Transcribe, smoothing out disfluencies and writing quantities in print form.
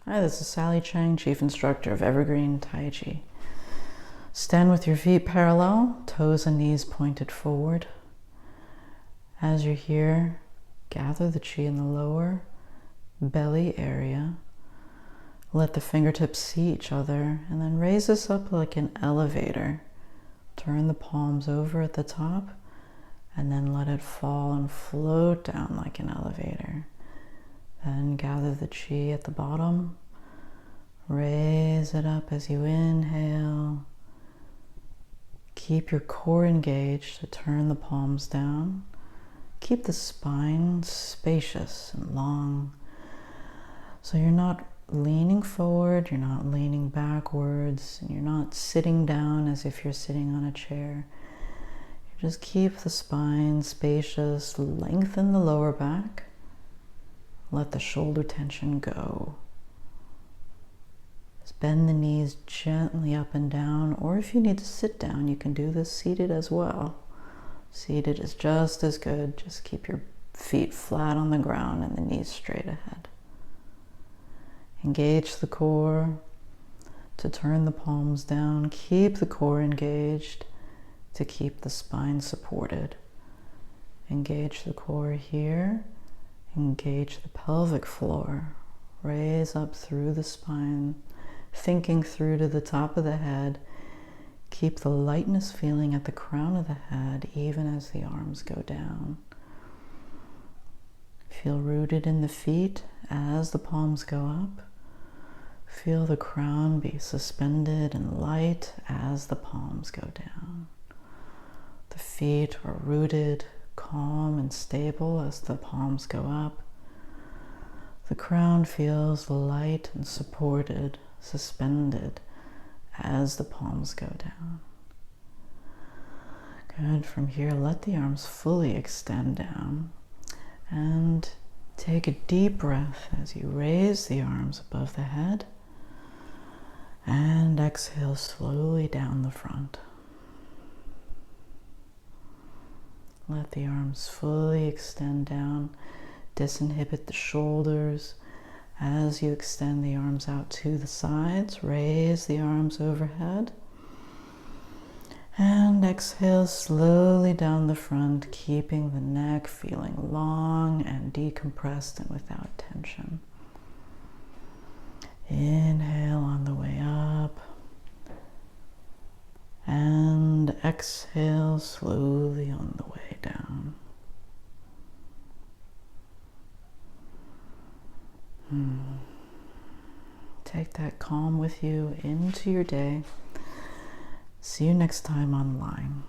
Hi, this is Chang, Chief Instructor of Evergreen Taiji. Stand with your feet parallel, toes and knees pointed forward. As you're here, gather the chi in the lower belly area. Let the fingertips see each other and then raise this up like an elevator. Turn the palms over at the top and then let it fall and float down like an elevator. Then gather the chi at the bottom. Raise it up as you inhale. Keep your core engaged to turn the palms down. Keep the spine spacious and long. So you're not leaning forward, you're not leaning backwards, and you're not sitting down as if you're sitting on a chair. You just keep the spine spacious, lengthen the lower back. Let the shoulder tension go. Just bend the knees gently up and down, or if you need to sit down, you can do this seated as well. Seated is just as good. Just keep your feet flat on the ground and the knees straight ahead. Engage the core to turn the palms down. Keep the core engaged to keep the spine supported. Engage the core here. Engage the pelvic floor. Raise up through the spine, thinking through to the top of the head. Keep the lightness feeling at the crown of the head, even as the arms go down. Feel rooted in the feet as the palms go up. Feel the crown be suspended and light as the palms go down. The feet are rooted, calm and stable as the palms go up. The crown feels light and supported, suspended as the palms go down. Good. From here, let the arms fully extend down and take a deep breath as you raise the arms above the head and exhale slowly down the front. Let the arms fully extend down. Disinhibit the shoulders. As you extend the arms out to the sides, raise the arms overhead. And exhale slowly down the front, keeping the neck feeling long and decompressed and without tension. Inhale on the way up. And exhale slowly on the way down. Take that calm with you into your day. See you next time online.